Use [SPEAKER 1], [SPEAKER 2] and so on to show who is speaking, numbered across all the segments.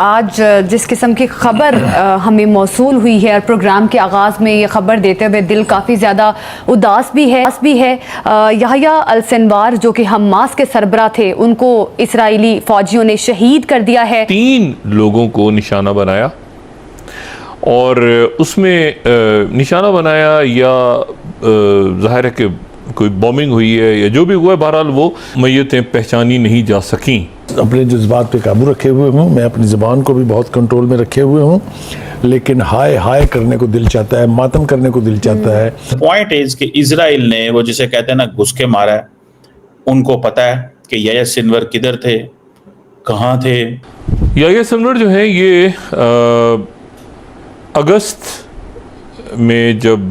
[SPEAKER 1] आज जिस किस्म की खबर हमें मौसूल हुई है और प्रोग्राम के आगाज़ में ये खबर देते हुए दिल काफ़ी ज़्यादा उदास भी है। याह्या अल सिनवार जो कि हमास के सरबरा थे, उनको इस्राएली फ़ौजियों ने शहीद कर दिया है।
[SPEAKER 2] 3 लोगों को निशाना बनाया और उसमें निशाना बनाया या ज़ाहिर है कि कोई बॉम्बिंग हुई है या जो भी हुआ है, बहरहाल वो मैयतें पहचानी नहीं जा सकीं।
[SPEAKER 3] अपने जज्बात पे काबू रखे हुए हूँ, मैं अपनी ज़बान को भी बहुत कंट्रोल में रखे हुए हूँ, लेकिन हाय हाय करने को दिल चाहता है, मातम करने को दिल चाहता है।
[SPEAKER 4] पॉइंट इज कि इजराइल ने वो जिसे कहते हैं ना घुस के मारा है। उनको पता है कि याह्या सिनवर किधर थे, कहाँ थे।
[SPEAKER 2] याह्या सिनवर जो है ये अगस्त में जब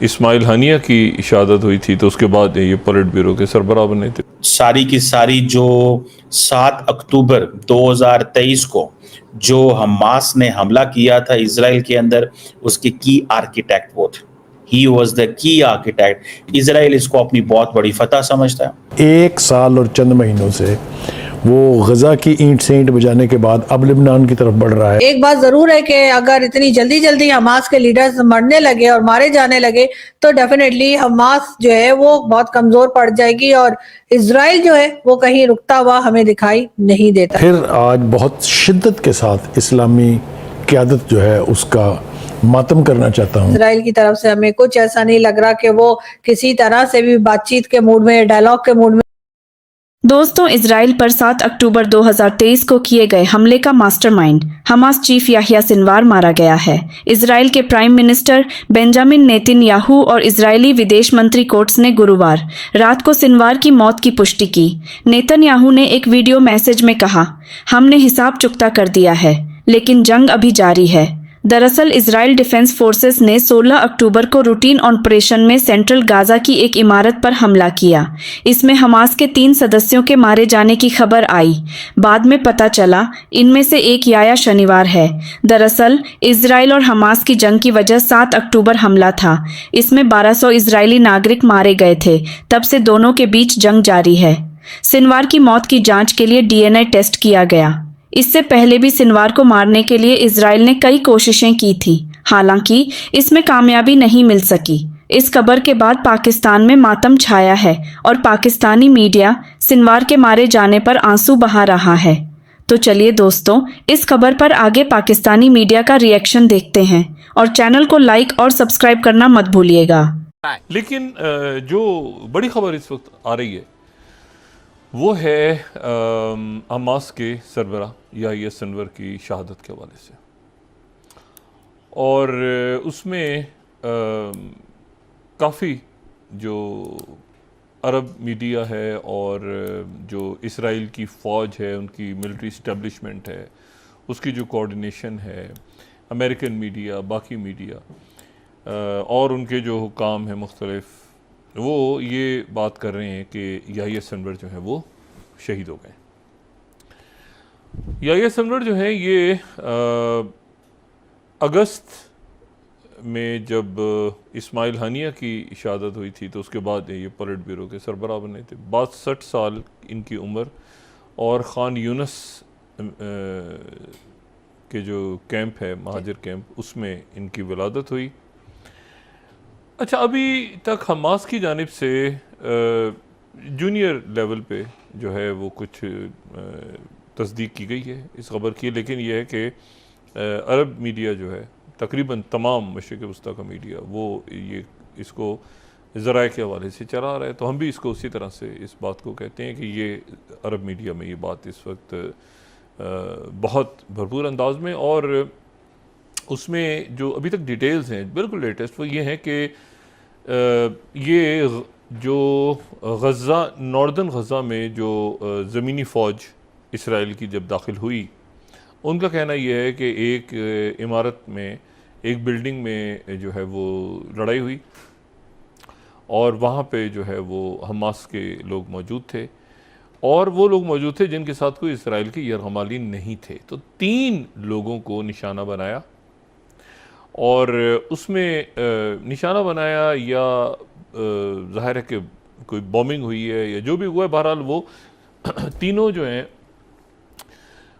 [SPEAKER 2] इस्माइल हानिया की शहादत हुई थी तो उसके बाद ये पोलिट ब्यूरो के सरबराह बने थे।
[SPEAKER 4] सारी की सारी जो 7 अक्टूबर 2023 को जो हमास ने हमला किया था इजराइल के अंदर, उसके की आर्किटेक्ट वो थे। He was the key architect. Israel इसको अपनी बहुत बड़ी फतह समझता है।
[SPEAKER 3] 1 साल और चंद महीनों से वो गजा की ईंट से ईंट बजाने के बाद अब लिबनान की तरफ बढ़ रहा है।
[SPEAKER 5] एक बात जरूर है कि अगर इतनी जल्दी जल्दी हमास के लीडर्स मरने लगे और मारे जाने लगे तो डेफिनेटली हमास जो है वो बहुत कमजोर पड़ जाएगी और इजराइल जो है वो कहीं रुकता हुआ हमें दिखाई नहीं देता।
[SPEAKER 3] फिर आज बहुत शिद्दत के साथ इस्लामी क़यादत जो है उसका मातम करना चाहता हूँ।
[SPEAKER 5] इजराइल की तरफ से हमें कुछ ऐसा नहीं लग रहा कि वो किसी तरह से भी बातचीत के मूड में, डायलॉग के मूड में।
[SPEAKER 6] दोस्तों, इजराइल पर 7 अक्टूबर 2023 को किए गए हमले का mastermind Hamas chief Yahya Sinwar मारा गया है। इजराइल के प्राइम मिनिस्टर बेंजामिन नेतन्याहू और इजरायली विदेश मंत्री कोट्स ने गुरुवार रात को सिनवार की मौत की पुष्टि की। नेतन्याहू ने एक वीडियो मैसेज में कहा, हमने हिसाब चुकता कर दिया है, लेकिन जंग अभी जारी है। दरअसल इजराइल डिफेंस फोर्सेस ने 16 अक्टूबर को रूटीन ऑपरेशन में सेंट्रल गाजा की एक इमारत पर हमला किया। इसमें हमास के 3 सदस्यों के मारे जाने की खबर आई। बाद में पता चला इनमें से एक याह्या शनिवार है। दरअसल इजराइल और हमास की जंग की वजह 7 अक्टूबर हमला था। इसमें 1200 इजरायली नागरिक मारे गए थे। तब से दोनों के बीच जंग जारी है। सिनवार की मौत की जांच के लिए डीएनए टेस्ट किया गया। इससे पहले भी सिनवार को मारने के लिए इजराइल ने कई कोशिशें की थी, हालांकि इसमें कामयाबी नहीं मिल सकी। इस खबर के बाद पाकिस्तान में मातम छाया है और पाकिस्तानी मीडिया सिनवार के मारे जाने पर आंसू बहा रहा है। तो चलिए दोस्तों, इस खबर पर आगे पाकिस्तानी मीडिया का रिएक्शन देखते हैं और चैनल को लाइक और सब्सक्राइब करना मत भूलिएगा।
[SPEAKER 2] लेकिन जो बड़ी खबर इस वक्त आ रही है वो है हमास के सरबरा याह्या सिनवर की शहादत के हवाले से, और उसमें काफ़ी जो अरब मीडिया है और जो इसराइल की फ़ौज है, उनकी मिलिट्री इस्टेब्लिशमेंट है, उसकी जो कोऑर्डिनेशन है, अमेरिकन मीडिया, बाकी मीडिया और उनके जो हुकाम हैं मुख्तलिफ, वो ये बात कर रहे हैं कि याह्या सिनवर जो है वो शहीद हो गए। याह्या सिनवर जो है ये अगस्त में जब इस्माइल हानिया की शहादत हुई थी तो उसके बाद ये पोलिट ब्यूरो के सरबराह बने थे। 62 साल इनकी उम्र, और खान यूनस के जो कैंप है, महाजिर कैंप, उसमें इनकी विलादत हुई। अच्छा, अभी तक हमास की जानिब से जूनियर लेवल पे जो है वो कुछ तस्दीक की गई है इस खबर की, लेकिन यह है कि अरब मीडिया जो है, तकरीबन तमाम मशरिक़ वस्ता का मीडिया, वो ये इसको ज़राए के हवाले से चला रहा है। तो हम भी इसको उसी तरह से इस बात को कहते हैं कि ये अरब मीडिया में ये बात इस वक्त बहुत भरपूर अंदाज में, और उसमें जो अभी तक डिटेल्स हैं बिल्कुल लेटेस्ट, वो ये हैं कि ये जो गज़ा, नॉर्दर्न गज़ा में जो ज़मीनी फ़ौज इसराइल की जब दाखिल हुई, उनका कहना यह है कि एक इमारत में, एक बिल्डिंग में जो है वो लड़ाई हुई और वहाँ पे जो है वो हमास के लोग मौजूद थे, और वो लोग मौजूद थे जिनके साथ कोई इसराइल के यरगमाली नहीं थे। तो 3 लोगों को निशाना बनाया, और उसमें निशाना बनाया या ज़ाहिर है कि कोई बॉम्बिंग हुई है या जो भी हुआ है, बहरहाल वो तीनों जो हैं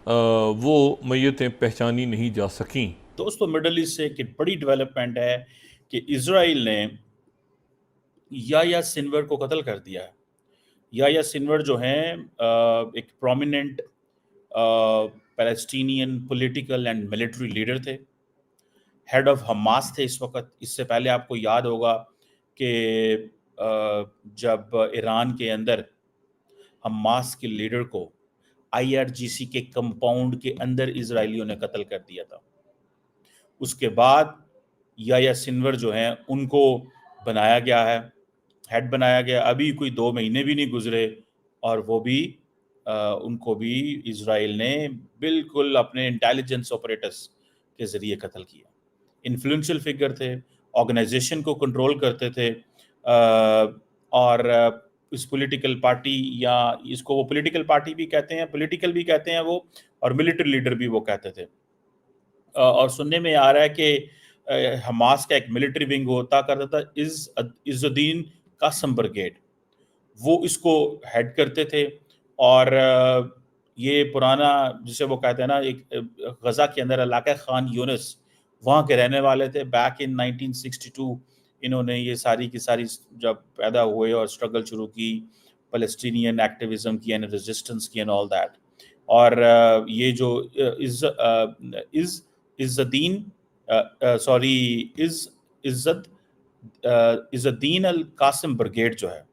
[SPEAKER 2] वो मैयतें पहचानी नहीं जा सकीं।
[SPEAKER 4] दोस्तों, मिडल ईस्ट से एक बड़ी डेवलपमेंट है कि इजराइल ने याह्या सिनवर को कत्ल कर दिया है। याह्या सिनवर जो हैं एक prominent Palestinian political and military leader थे, हेड ऑफ हमास थे इस वक्त। इससे पहले आपको याद होगा कि जब ईरान के अंदर हमास के लीडर को आईआरजीसी के कंपाउंड के अंदर इजरायलियों ने कत्ल कर दिया था, उसके बाद याह्या सिनवर जो हैं उनको बनाया गया है, हेड बनाया गया। अभी कोई 2 महीने भी नहीं गुजरे और वो भी उनको भी इजराइल ने बिल्कुल अपने इंटेलिजेंस ऑपरेटर्स के ज़रिए कत्ल किया। इन्फ्लुएंशियल फिगर थे, ऑर्गेनाइजेशन को कंट्रोल करते थे, और इस पॉलिटिकल पार्टी, या इसको वो पॉलिटिकल पार्टी भी कहते हैं, पॉलिटिकल भी कहते हैं वो, और मिलिट्री लीडर भी वो कहते थे। और सुनने में आ रहा है कि हमास का एक मिलिट्री विंग होता करता था, इज़्ज़ुद्दीन कासम ब्रिगेड, वो इसको हेड करते थे। और ये पुराना जिसे वो कहते हैं ना, एक गज़ा के अंदर इलाका खान यूनिस, वहाँ के रहने वाले थे। बैक इन 1962 इन्होंने ये सारी की सारी जब पैदा हुए और स्ट्रगल शुरू की, फ़लस्तीनियन एक्टिविज़म की एंड रेजिस्टेंस की एंड ऑल दैट। और ये जो इज़्ज़ुद्दीन अल कासिम ब्रिगेड जो है,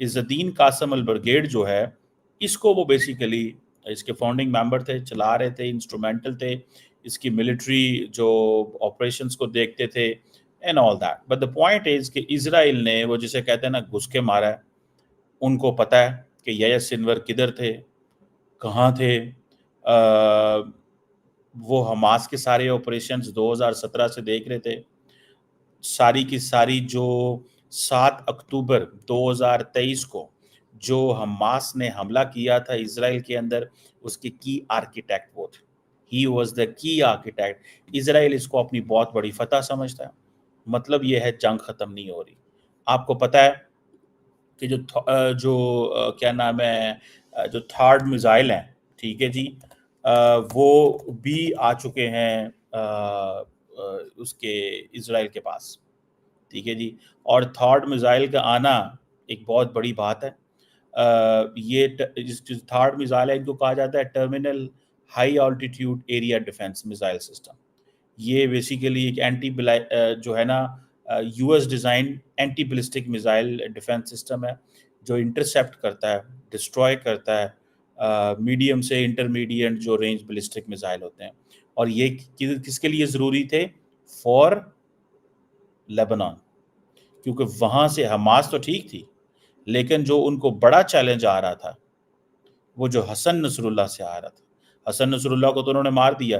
[SPEAKER 4] इज़्ज़ुद्दीन कासिम अल ब्रिगेड जो है, इसको वो बेसिकली इसके फाउंडिंग मेंबर थे, चला रहे थे, इंस्ट्रूमेंटल थे, इसकी मिलिट्री जो ऑपरेशंस को देखते थे and all that. But the point is कि इजराइल ने वो जिसे कहते हैं ना घुस के मारा है। उनको पता है कि याह्या सिनवर किधर थे, कहाँ थे। वो हमास के सारे ऑपरेशंस 2017 से देख रहे थे। सारी की सारी जो 7 अक्टूबर 2023 को जो हमास ने हमला किया था इजराइल के अंदर, उसके की आर्किटेक्ट वो थे। He was the key architect. Israel इसको अपनी बहुत बड़ी फतह समझता है। मतलब ये है जंग खत्म नहीं हो रही। आपको पता है कि क्या नाम है, जो थर्ड मिसाइल हैं, ठीक है जी, वो भी आ चुके हैं उसके इजराइल के पास, ठीक है जी। और थर्ड मिसाइल का आना एक बहुत बड़ी बात है। ये थर्ड मिसाइल है, इनको कहा जाता है terminal high altitude area defence missile system. ये बेसिकली एक जो है ना US design anti ballistic missile defence system है, जो इंटरसेप्ट करता है, डिस्ट्रॉय करता है मीडियम से इंटरमीडिएट जो रेंज बैलिस्टिक मिसाइल होते हैं। और ये किसके लिए ज़रूरी थे? फॉर लेबनान, क्योंकि वहाँ से हमास तो ठीक थी, लेकिन जो उनको बड़ा चैलेंज आ रहा था वो जो हसन नसरुल्लाह से आ रहा था। हसन नसरुल्लाह को तो उन्होंने मार दिया,